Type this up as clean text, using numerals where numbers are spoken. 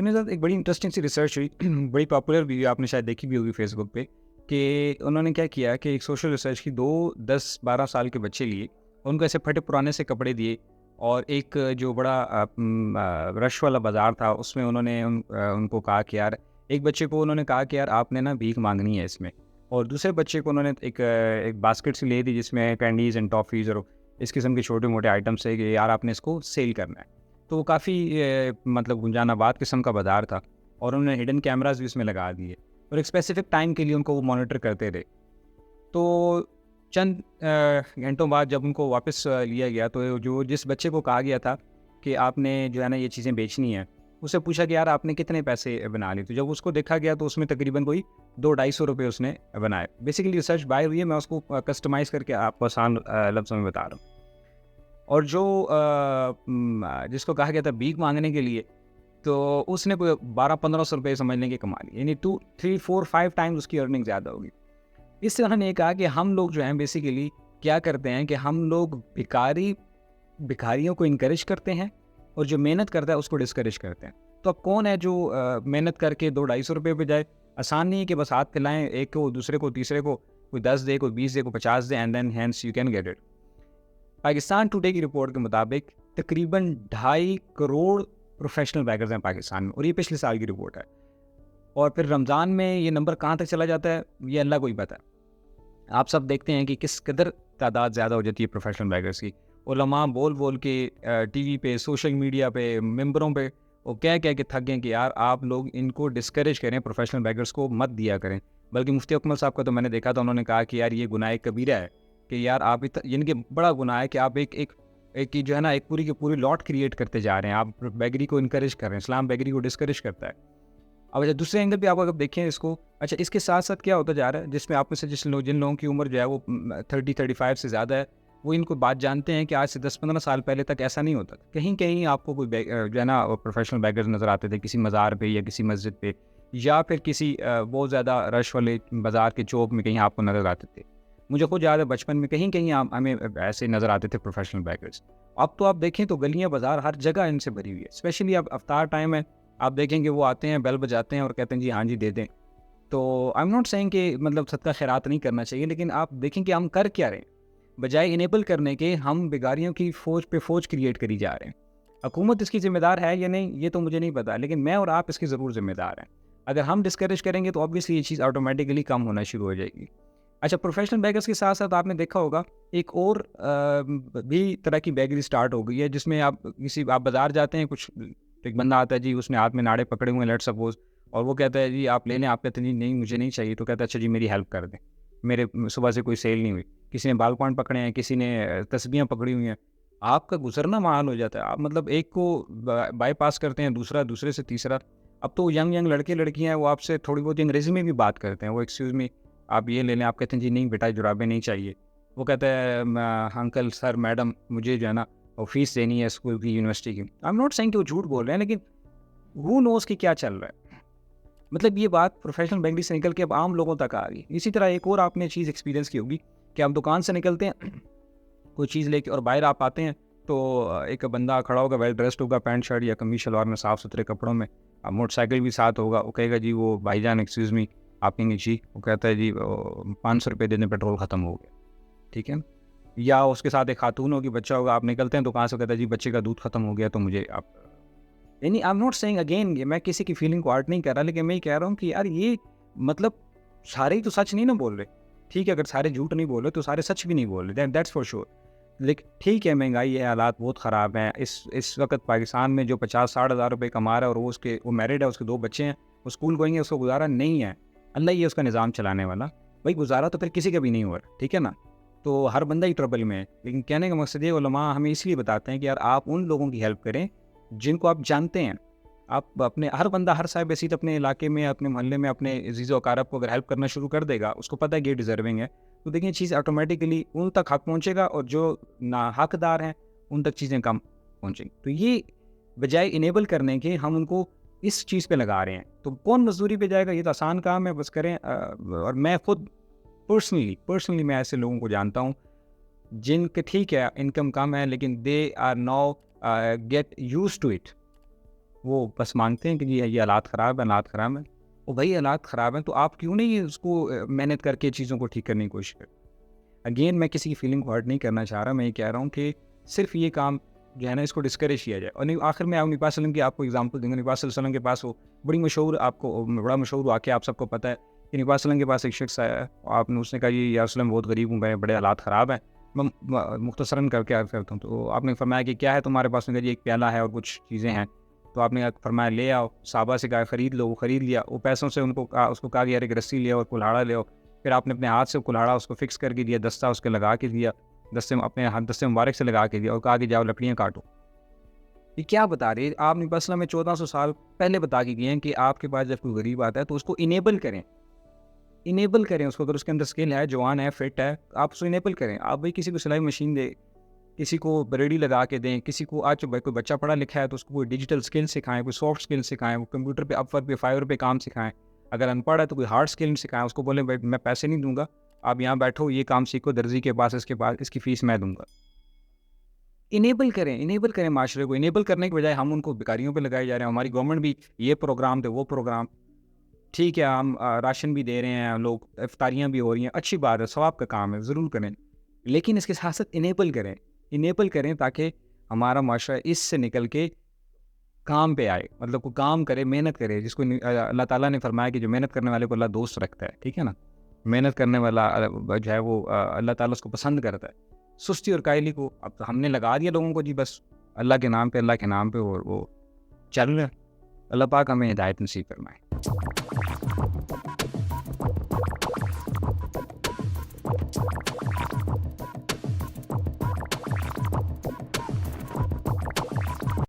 मेरे साथ एक बड़ी इंटरेस्टिंग सी रिसर्च हुई बड़ी पॉपुलर भी हुई, आपने शायद देखी भी होगी फेसबुक पे कि उन्होंने क्या किया कि एक सोशल रिसर्च की 2 10 12 साल के बच्चे लिए, उनको ऐसे फटे पुराने से कपड़े दिए और एक जो बड़ा रश वाला बाज़ार था उसमें उन्होंने उनको कहा कि यार, एक बच्चे को उन्होंने कहा कि यार आपने ना भीख मांगनी है इसमें, और दूसरे बच्चे को उन्होंने एक बास्केट सी ले दी जिसमें कैंडीज़ एंड टॉफ़ीज़ और इस किस्म के छोटे मोटे आइटम्स है कि यार आपने इसको सेल करना है। तो वो काफ़ी मतलब गुंजानाबाद किस्म का बाज़ार था और उन्होंने हिडन कैमरास भी उसमें लगा दिए और एक स्पेसिफिक टाइम के लिए उनको वो मॉनिटर करते रहे। तो चंद घंटों बाद जब उनको वापस लिया गया तो जो जिस बच्चे को कहा गया था कि आपने जो है ना ये चीज़ें बेचनी है, उससे पूछा कि यार आपने कितने पैसे बना लिए? तो जब उसको देखा गया तो उसमें तकरीबन कोई 2-250 रुपये उसने बनाए। बेसिकली रिसर्च बाय हुई है, मैं उसको कस्टमाइज़ करके आपको आसान लफ्ज़ों में बता रहा हूँ। और जो जिसको कहा गया था भीख माँगने के लिए, तो उसने कोई 12-1500 रुपये समझ लें कि कमा लिए, यानी 2, 3, 4, 5 टाइम्स उसकी अर्निंग ज़्यादा होगी। इससे उन्होंने ये कहा कि हम लोग जो हैं बेसिकली क्या करते हैं कि हम लोग भिखारियों को इनकरेज करते हैं और जो मेहनत करता है उसको डिस्करेज करते हैं। तो अब कौन है जो मेहनत करके 2-250 रुपये पे जाए? आसान नहीं है कि बस हाथ फैलाएँ, एक को, दूसरे को, तीसरे को, कोई 10 दे, कोई 20 दे, कोई 50 दे and then hence you can get it. Pakistan Today की रिपोर्ट के मुताबिक तकरीबन 2.5 करोड़ प्रोफेशनल बैगर्स हैं पाकिस्तान में, और ये पिछले साल की रिपोर्ट है। और फिर रमज़ान में ये नंबर कहाँ तक चला जाता है, ये अल्लाह को ही पता है। आप सब देखते हैं कि किस कदर तादाद ज़्यादा हो जाती है प्रोफेशनल बैगर्स की। उलमा बोल-बोल के टीवी पे, सोशल मीडिया पे, मिंबरों पे वो कह-कह के थक गए कि यार आप लोग इनको डिस्करेज करें, प्रोफेशनल बैगर्स को मत दिया करें। बल्कि मुफ्ती अकमल साहब का तो मैंने देखा था, उन्होंने कहा कि यार ये गुनाह कबीरा है कि यार आप यानी कि बड़ा गुनाह है कि आप एक एक एक की जो है ना एक पूरी की पूरी लॉट क्रिएट करते जा रहे हैं। आप बैगरी को इनकरेज कर रहे हैं, इस्लाम बैगरी को डिस्करेज करता है। अब अच्छा दूसरे एंगल पे आप अगर देखें इसको, अच्छा इसके साथ-साथ क्या होता जा रहा है, जिसमें आप में से जिन लोगों की उम्र जो है वो 30-35 से ज़्यादा है, वो इनको बात जानते हैं कि आज से 10-15 साल पहले तक ऐसा नहीं होता था। कहीं-कहीं आपको कोई जो है ना प्रोफेशनल बैगर्स नज़र आते थे किसी मज़ार पे या किसी मस्जिद पे, या फिर किसी बहुत ज़्यादा रश वाले बाज़ार के चौक में कहीं आपको नज़र आते थे। मुझे खुद याद है बचपन में कहीं-कहीं हमें ऐसे नज़र आते थे प्रोफेशनल बैगर्स। अब तो आप देखें तो गलियाँ, बाज़ार हर जगह इनसे भरी हुई है। स्पेशली अब अफ्तार टाइम है, आप देखेंगे वो आते हैं, बेल बजाते हैं और कहते हैं जी हाँ जी, दे दें। तो आई एम नॉट सेइंग कि मतलब सदका खैरात नहीं करना चाहिए, लेकिन आप देखें कि हम कर क्या रहे हैं। बजाय इनेबल करने के हम बेगारियों की फ़ौज पे फ़ौज क्रिएट करी जा रहे हैं। हुकूमत इसकी ज़िम्मेदार है या नहीं, ये तो मुझे नहीं पता, लेकिन मैं और आप इसके ज़रूर ज़िम्मेदार हैं। अगर हम डिस्करेज करेंगे तो ऑब्वियसली ये चीज़ ऑटोमेटिकली कम होना शुरू हो जाएगी। अच्छा, प्रोफेशनल बैगर्स के साथ-साथ आपने देखा होगा एक और भी तरह की बैगरी स्टार्ट हो गई है, जिसमें आप बाज़ार जाते हैं, कुछ एक बंदा आता है जी, उसने हाथ में नाड़े पकड़े हुए हैं लेट्स सपोज़, और वो कहता है जी आप ले लें, आप कहते हैं जी नहीं मुझे नहीं चाहिए, तो कहता है अच्छा जी मेरी हेल्प कर दें, मेरे सुबह से कोई सेल नहीं हुई। किसी ने बाल पॉइंट पकड़े हैं, किसी ने तस्बीहां पकड़ी हुई हैं, आपका गुजरना महाल हो जाता है। आप मतलब एक को बाईपास करते हैं, दूसरा, दूसरे से तीसरा। अब तो यंग लड़के लड़कियां हैं, वो आपसे थोड़ी बहुत अंग्रेजी में भी बात करते हैं, वो एक्सक्यूज़ मी आप ये ले लें, आप कहते हैं जी नहीं बेटा जुराबें नहीं चाहिए। वो कहता है अंकल, सर, मैडम मुझे जो है ना वो फ़ीस देनी है स्कूल की, यूनिवर्सिटी की। आई एम नॉट सेइंग कि वो झूठ बोल रहे हैं, लेकिन हू नोज़ कि क्या चल रहा है। मतलब ये बात प्रोफ़ेशनल बैंकिंग से निकल के अब आम लोगों तक आ गई। इसी तरह एक और आपने चीज़ एक्सपीरियंस की होगी कि आप दुकान से निकलते हैं कोई चीज़ लेके और बाहर आप आते हैं तो एक बंदा खड़ा होगा, वेल ड्रेस्ड होगा, पैंट शर्ट या कमीज शलवार में, साफ़-सुथरे कपड़ों में, मोटरसाइकिल भी साथ होगा। वो कहेगा जी वो भाईजान एक्सक्यूज़ मी, आप कहेंगे जी, वो कहता है जी ₹500 दे दें, पेट्रोल ख़त्म हो गया। ठीक है? या उसके साथ एक खातून होगी, बच्चा होगा, आप निकलते हैं दुकान से, कहता है जी बच्चे का दूध खत्म हो गया तो मुझे आप, यानी I am not saying again, ये मैं किसी की फीलिंग को हर्ट नहीं कर रहा, लेकिन मैं ये कह रहा हूँ कि यार ये मतलब सारे ही तो सच नहीं ना बोल रहे। ठीक है, अगर सारे झूठ नहीं बोल रहे तो सारे सच भी नहीं बोल रहे, दैट्स फॉर श्योर। लेकिन ठीक है, महंगाई है, हालात बहुत ख़राब हैं। इस वक़्त पाकिस्तान में जो 50-60 हज़ार रुपए कमा रहा है और वो मैरिड है, उसके 2 बच्चे हैं, वो स्कूल गोइंग है, उसको गुज़ारा नहीं है। अल्लाह ही है उसका निज़ाम चलाने वाला। भाई गुज़ारा तो फिर किसी का भी नहीं हो रहा, ठीक है ना? तो हर बंदा ही ट्रबल में है। लेकिन कहने का मकसद ये, उलमा हमें इसलिए बताते हैं कि यार आप उन लोगों की हेल्प करें जिनको आप जानते हैं। आप अपने हर बंदा, हर साहिब नसीब अपने इलाके में, अपने मोहल्ले में, अपने अज़ीज़-ओ-अक़ारब को अगर हेल्प करना शुरू कर देगा, उसको पता है कि ये डिज़र्विंग है, तो देखिए चीज़ ऑटोमेटिकली उन तक हक पहुँचेगा और जो नाहकदार हैं, उन तक चीज़ें कम पहुँचेंगी। तो ये बजाय इनेबल करने के हम उनको इस चीज़ पे लगा रहे हैं। तो कौन मज़दूरी पे जाएगा? ये तो आसान काम है, बस करें। और मैं खुद पर्सनली मैं ऐसे लोगों को जानता हूँ, जिनके ठीक है इनकम कम है, लेकिन they are now get used to it. वो बस मानते हैं कि जी ये हालात ख़राब है, हालात ख़राब हैं। और भाई हालात ख़राब हैं तो आप क्यों नहीं उसको मेहनत करके चीज़ों को ठीक करने की कोशिश करें। अगेन मैं किसी की फीलिंग को हर्ट नहीं करना चाह रहा, मैं ये कह रहा हूँ कि सिर्फ़ ये काम जो है ना इसको डिस्करेज किया जाए। और नहीं, आखिर में आप नबी पाक सल्लल्लाहु अलैहि वसल्लम की आपको एग्ज़ाम्पल दूँगा। नबी पाक सल्लल्लाहु अलैहि वसल्लम के पास वो बड़ा मशहूर वाक़या आप सबको पता है कि नबी पाक सल्लल्लाहु अलैहि वसल्लम के पास एक शख्स आया, आपने उसने कहा जी या रसूल अल्लाह, बहुत गरीब हूँ मैं, बड़े हालात ख़राब हैं। मैं मुख्तसरन करके अर्ज़ करता हूँ। तो आपने फरमाया कि क्या है तुम्हारे पास? उसने कहा जी एक प्याला है और कुछ चीज़ें हैं। तो आपने फरमाया ले आओ। सहाबा से कहा खरीद लो, वो खरीद लिया। वो पैसों से उसको कहा कि यार एक रस्सी ले आओ और कुल्हाड़ा ले आओ। फिर आपने अपने हाथ से कुल्हाड़ा उसको फिक्स करके दिया, दस्ता उसके लगा के दिया, दस्ते मुबारक से लगा के दिया और कहा कि जाओ लकड़ियाँ काटो। ये क्या बता रहे हैं? आप नबी पाक में 1400 साल पहले बता के गए हैं कि आपके पास जब कोई गरीब आता है तो उसको इनेबल करें। इनेबल करें उसको, अगर उसके अंदर स्किल है, जवान है, फिट है, आप उसको इनेबल करें। आप भाई किसी को सिलाई मशीन दें, किसी को रेडी लगा के दें, किसी को आज कोई बच्चा पढ़ा लिखा है तो उसको कोई डिजिटल स्किल सिखाएँ, कोई सॉफ्ट स्किल सिखाएँ, वो कंप्यूटर पे अपवर्क पे फाइवर पे काम सिखाएँ। अगर अनपढ़ है तो कोई हार्ड स्किल सिखाएँ, उसको बोलें भाई मैं पैसे नहीं दूँगा, आप यहाँ बैठो, ये काम सीखो दर्जी के पास, इसके पास, इसकी फ़ीस मैं दूँगा। इनेबल करें माशरे को। इनेबल करने के बजाय हम उनको भिखारियों पे लगाए जा रहे हैं। हमारी गवर्नमेंट भी ये प्रोग्राम दे, वो प्रोग्राम, ठीक है, हम राशन भी दे रहे हैं, लोग इफ्तारियाँ भी हो रही हैं, अच्छी बात है, सवाब का काम है, ज़रूर करें। लेकिन इसके साथ-साथ इनेबल करें ताकि हमारा माशरा इससे निकल के काम पे आए। मतलब वो काम करे, मेहनत करे, जिसको अल्लाह ताला ने फरमाया कि जो मेहनत करने वाले को अल्लाह दोस्त रखता है, ठीक है ना? मेहनत करने वाला जो है वो अल्लाह ताला उसको पसंद करता है। सुस्ती और कायली को अब हमने लगा दिया लोगों को जी बस अल्लाह के नाम पे, अल्लाह के नाम पे, और वो चल रहा है। अल्लाह पाक हमें हिदायत नसीब फरमाए।